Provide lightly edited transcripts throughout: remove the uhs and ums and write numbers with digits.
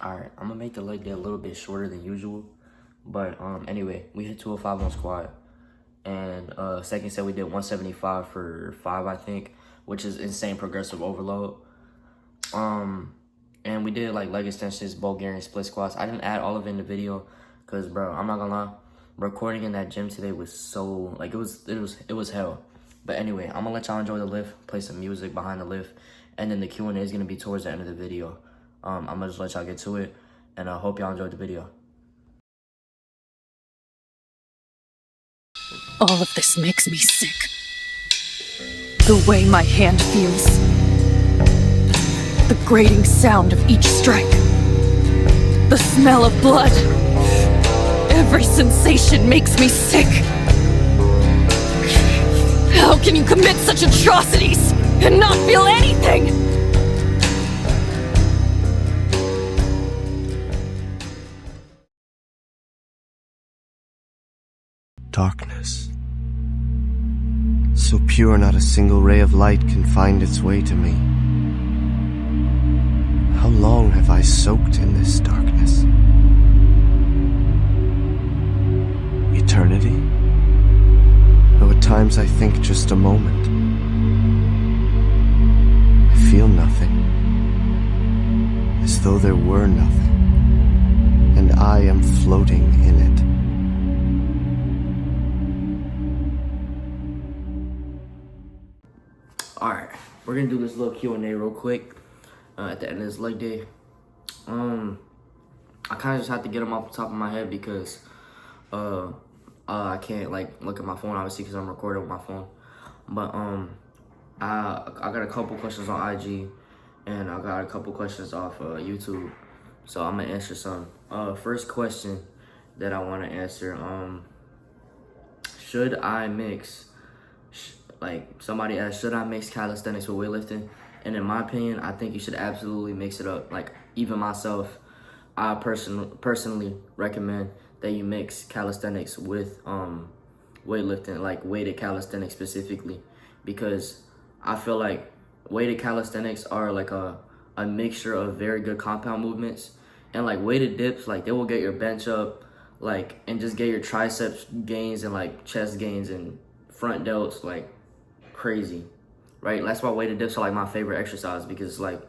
Alright, I'm gonna make the leg day a little bit shorter than usual. But anyway, we hit 205 on squat. And second set we did 175 for 5, I think, which is insane progressive overload. And we did like leg extensions, Bulgarian split squats. I didn't add all of it in the video because, bro, I'm not gonna lie, recording in that gym today was so like it was hell. But anyway, I'm gonna let y'all enjoy the lift, play some music behind the lift, and then the Q&A is gonna be towards the end of the video. I'm gonna just let y'all get to it, and I hope y'all enjoyed the video. All of this makes me sick. The way my hand feels. The grating sound of each strike. The smell of blood. Every sensation makes me sick. How can you commit such atrocities and not feel anything? Darkness. So pure not a single ray of light can find its way to me. How long have I soaked in this darkness? Eternity? Though at times I think just a moment. I feel nothing, as though there were nothing, and I am floating in it. Alright, we're gonna do this little Q&A real quick at the end of this leg day. I kind of just have to get them off the top of my head because I can't like look at my phone obviously because I'm recording with my phone. But I got a couple questions on IG and I got a couple questions off YouTube, so I'm gonna answer some. First question that I want to answer: should I mix? Like somebody asked, should I mix calisthenics with weightlifting? And in my opinion, I think you should absolutely mix it up. Like even myself, I personally recommend that you mix calisthenics with weightlifting, like weighted calisthenics specifically, because I feel like weighted calisthenics are like a mixture of very good compound movements, and like weighted dips, like they will get your bench up, like, and just get your triceps gains and like chest gains and front delts like crazy, right? That's why weighted dips are like my favorite exercise, because like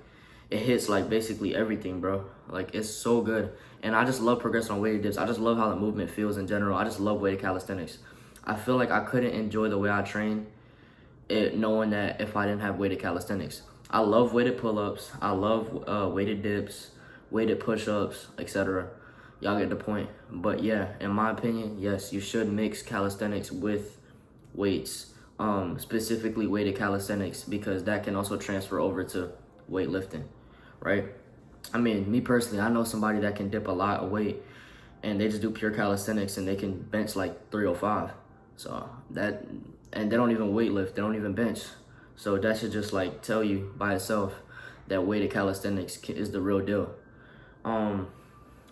it hits like basically everything, bro. Like it's so good. And I just love progressing on weighted dips. I just love how the movement feels in general. I just love weighted calisthenics. I feel like I couldn't enjoy the way I train it knowing that if I didn't have weighted calisthenics. I love weighted pull-ups. I love weighted dips, weighted push-ups, etc. Y'all get the point. But yeah, in my opinion, yes, you should mix calisthenics with weights. Specifically weighted calisthenics, because that can also transfer over to weightlifting, right? I mean, me personally, I know somebody that can dip a lot of weight and they just do pure calisthenics and they can bench like 305. So that, and they don't even weightlift, they don't even bench. So that should just like tell you by itself that weighted calisthenics is the real deal.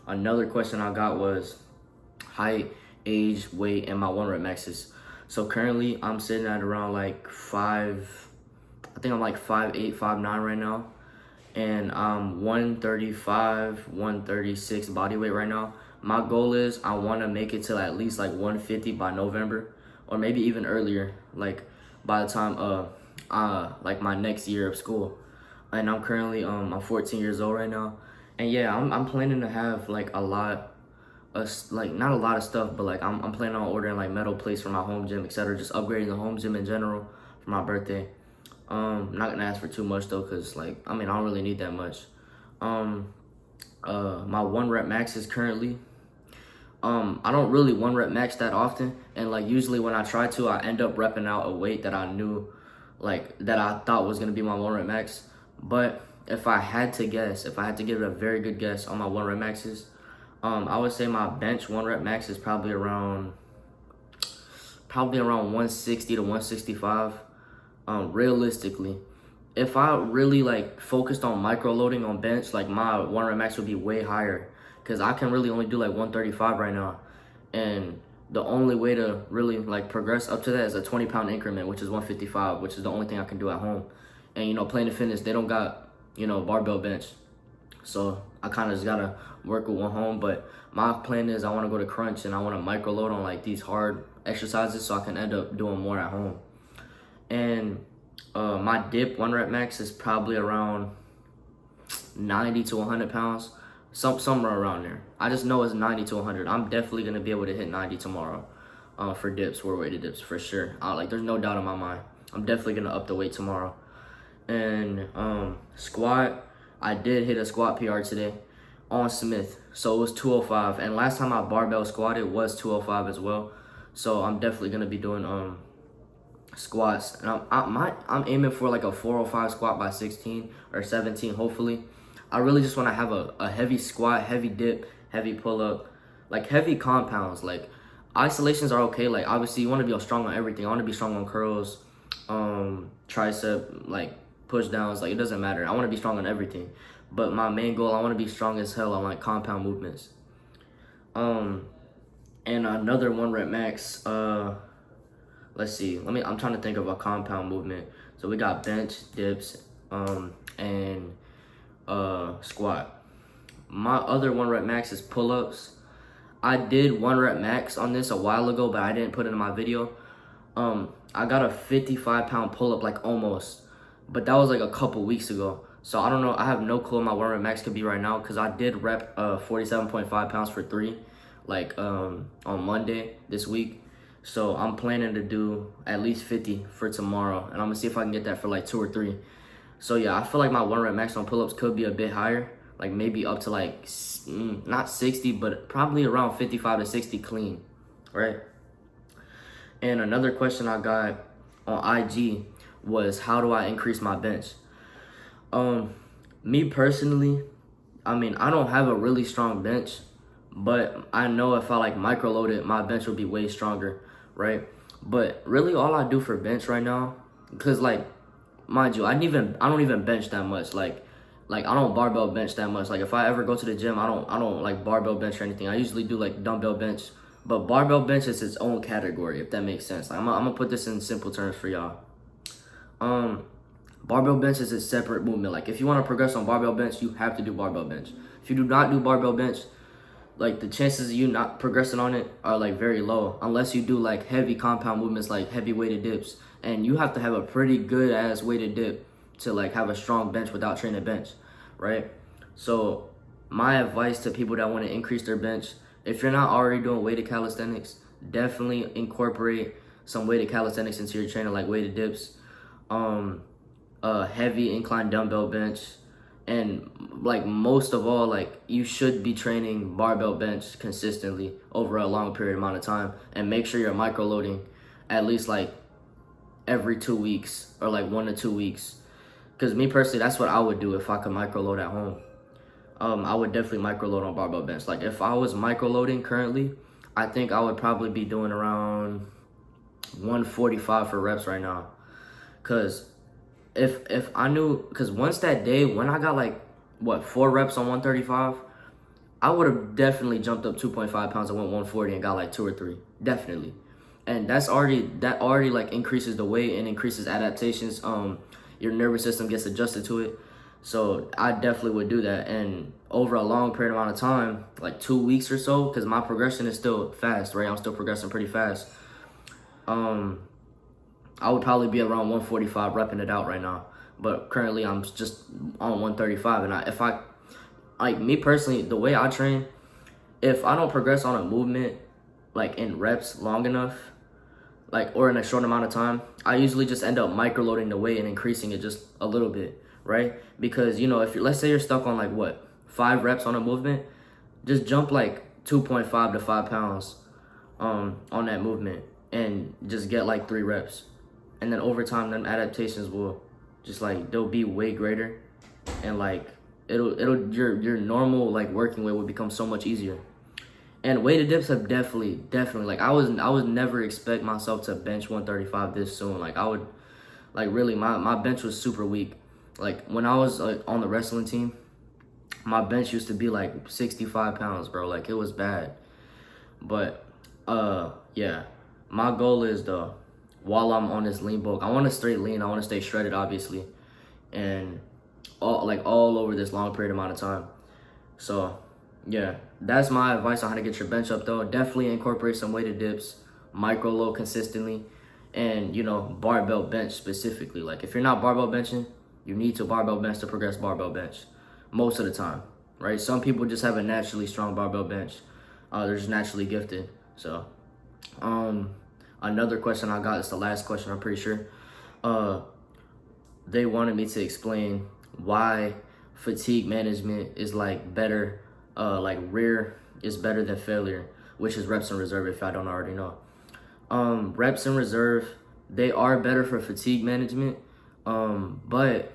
Another question I got was height, age, weight, and my 1 rep maxes. So currently I'm sitting at around like 5, I think I'm like 5'8", 5'9" right now. And I'm 135, 136 body weight right now. My goal is I want to make it to at least like 150 by November, or maybe even earlier, like by the time like my next year of school. And I'm currently I'm 14 years old right now. And yeah, I'm planning to have like a lot, like not a lot of stuff, but like I'm planning on ordering like metal plates for my home gym, etc. Just upgrading the home gym in general for my birthday. I'm not gonna ask for too much though, cause like I mean I don't really need that much. My 1 rep max is currently I don't really 1 rep max that often, and like usually when I try to, I end up repping out a weight that I knew, like that I thought was gonna be my 1 rep max. But if I had to guess, if I had to give it a very good guess on my 1 rep maxes, I would say my bench 1 rep max is probably around 160 to 165. Realistically, if I really like focused on micro loading on bench, like my 1 rep max would be way higher, because I can really only do like 135 right now, and the only way to really like progress up to that is a 20-pound increment, which is 155, which is the only thing I can do at home. And you know, Planet Fitness, they don't got, you know, barbell bench, so I kind of just gotta work with one home. But my plan is I want to go to crunch and I want to micro load on like these hard exercises so I can end up doing more at home. And my dip 1 rep max is probably around 90 to 100 pounds, somewhere around there. I just know it's 90 to 100. I'm definitely gonna be able to hit 90 tomorrow for dips, for weighted dips, for sure. Like there's no doubt in my mind. I'm definitely gonna up the weight tomorrow. And squat, I did hit a squat PR today on Smith, so it was 205. And last time I barbell squatted was 205 as well. So I'm definitely gonna be doing squats, and I'm aiming for like a 405 squat by 16 or 17, hopefully. I really just want to have a heavy squat, heavy dip, heavy pull up, like heavy compounds. Like isolations are okay. Like obviously you want to be strong on everything. I want to be strong on curls, tricep, like push downs. Like it doesn't matter. I want to be strong on everything. But my main goal, I want to be strong as hell on like compound movements. And another 1 rep max. Let's see. I'm trying to think of a compound movement. So we got bench, dips, and squat. My other 1 rep max is pull-ups. I did 1 rep max on this a while ago, but I didn't put it in my video. I got a 55-pound pull-up, like almost, but that was like a couple weeks ago. So I don't know. I have no clue what my 1 rep max could be right now because I did rep 47.5 pounds for 3, like on Monday this week. So I'm planning to do at least 50 for tomorrow, and I'm gonna see if I can get that for like 2 or 3. So yeah, I feel like my 1 rep max on pull-ups could be a bit higher, like maybe up to like not 60, but probably around 55 to 60 clean, right? And another question I got on IG was, how do I increase my bench? Me personally, I mean, I don't have a really strong bench, but I know if I like micro load it, my bench will be way stronger, right? But really all I do for bench right now, because like, mind you, I don't even bench that much. Like I don't barbell bench that much. Like if I ever go to the gym, I don't like barbell bench or anything. I usually do like dumbbell bench, but barbell bench is its own category, if that makes sense. Like, I'm gonna put this in simple terms for y'all. Barbell bench is a separate movement. Like if you want to progress on barbell bench, you have to do barbell bench. If you do not do barbell bench, like the chances of you not progressing on it are like very low, unless you do like heavy compound movements, like heavy weighted dips. And you have to have a pretty good ass weighted dip to like have a strong bench without training bench, right? So my advice to people that want to increase their bench, if you're not already doing weighted calisthenics, definitely incorporate some weighted calisthenics into your training, like weighted dips, heavy incline dumbbell bench, and like most of all, like you should be training barbell bench consistently over a long period amount of time, and make sure you're micro loading at least like every 2 weeks or like 1 to 2 weeks. Because me personally, that's what I would do if I could micro load at home. I would definitely micro load on barbell bench. Like if I was micro loading currently, I think I would probably be doing around 145 for reps right now. Cause if I knew, cause once that day when I got like 4 reps on 135, I would have definitely jumped up 2.5 pounds and went 140 and got like 2 or 3, definitely. And that already like increases the weight and increases adaptations. Your nervous system gets adjusted to it. So I definitely would do that. And over a long period amount of time, like 2 weeks or so, because my progression is still fast, right? I'm still progressing pretty fast. I would probably be around 145 repping it out right now. But currently I'm just on 135. And if I, like me personally, the way I train, if I don't progress on a movement, like in reps long enough, like, or in a short amount of time, I usually just end up micro loading the weight and increasing it just a little bit, right? Because, you know, if you're, let's say you're stuck on like 5 reps on a movement, just jump like 2.5 to 5 pounds on that movement and just get like 3 reps. And then over time, them adaptations will just like, they'll be way greater, and like your normal like working weight will become so much easier. And weighted dips have definitely like, I would never expect myself to bench 135 this soon. Like I would, like really my bench was super weak. Like when I was like on the wrestling team, my bench used to be like 65 pounds, bro. Like it was bad. But yeah, my goal is while I'm on this lean bulk, I want to stay lean. I want to stay shredded, obviously, and all over this long period amount of time. So yeah, that's my advice on how to get your bench up though. Definitely incorporate some weighted dips, micro load consistently, and you know, barbell bench specifically. Like if you're not barbell benching, you need to barbell bench to progress barbell bench most of the time, right? Some people just have a naturally strong barbell bench. They're just naturally gifted. So another question I got is the last question, I'm pretty sure. They wanted me to explain why fatigue management is like better, like rear is better than failure, which is reps in reserve if I don't already know. Reps in reserve, they are better for fatigue management. But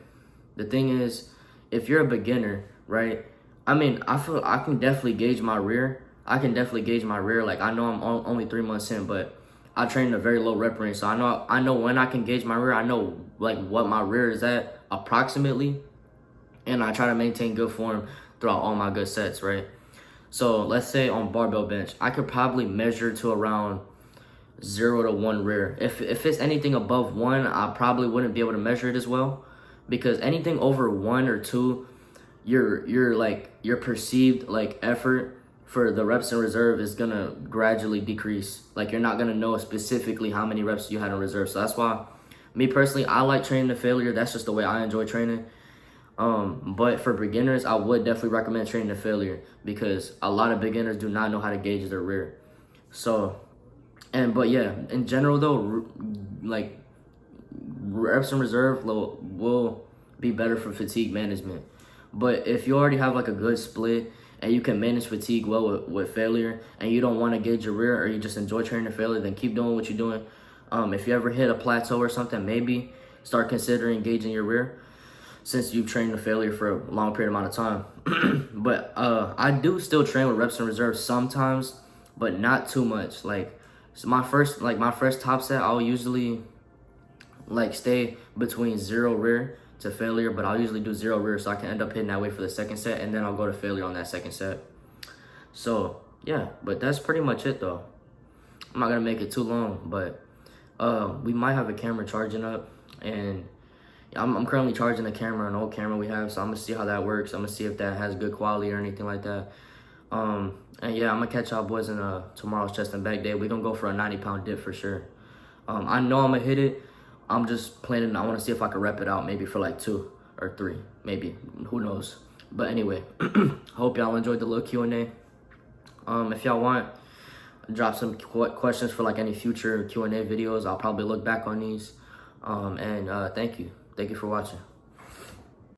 the thing is, if you're a beginner, right? I mean, I feel I can definitely gauge my rear. Like I know I'm only 3 months in, but I train in a very low rep range, so I know when I can gauge my rear. I know like what my rear is at approximately, and I try to maintain good form throughout all my good sets, right? So let's say on barbell bench, I could probably measure to around 0 to 1 rear. If it's anything above 1, I probably wouldn't be able to measure it as well, because anything over 1 or 2, your perceived like effort for the reps in reserve is gonna gradually decrease. Like you're not gonna know specifically how many reps you had in reserve. So that's why, me personally, I like training to failure. That's just the way I enjoy training. But for beginners, I would definitely recommend training to failure, because a lot of beginners do not know how to gauge their rear. So, but yeah, in general though, like reps in reserve will be better for fatigue management. But if you already have like a good split and you can manage fatigue well with failure, and you don't want to gauge your rear, or you just enjoy training to failure, then keep doing what you're doing. If you ever hit a plateau or something, maybe start considering gauging your rear, since you've trained to failure for a long period amount of time. But I do still train with reps in reserve sometimes, but not too much. Like so my first top set, I'll usually like stay between 0 rear to failure, but I'll usually do 0 rear, so I can end up hitting that weight for the second set, and then I'll go to failure on that second set. So yeah, but that's pretty much it though. I'm not gonna make it too long, but we might have a camera charging up, and I'm currently charging the camera, an old camera we have, so I'm gonna see how that works. I'm gonna see if that has good quality or anything like that. And yeah, I'm gonna catch y'all boys in tomorrow's chest and back day. We're gonna go for a 90-pound dip for sure. I know I'm gonna hit it. I'm just planning, I wanna see if I can rep it out maybe for like 2 or 3, maybe, who knows. But anyway, hope y'all enjoyed the little Q&A. If y'all want, drop some questions for like any future Q&A videos. I'll probably look back on these. Thank you for watching.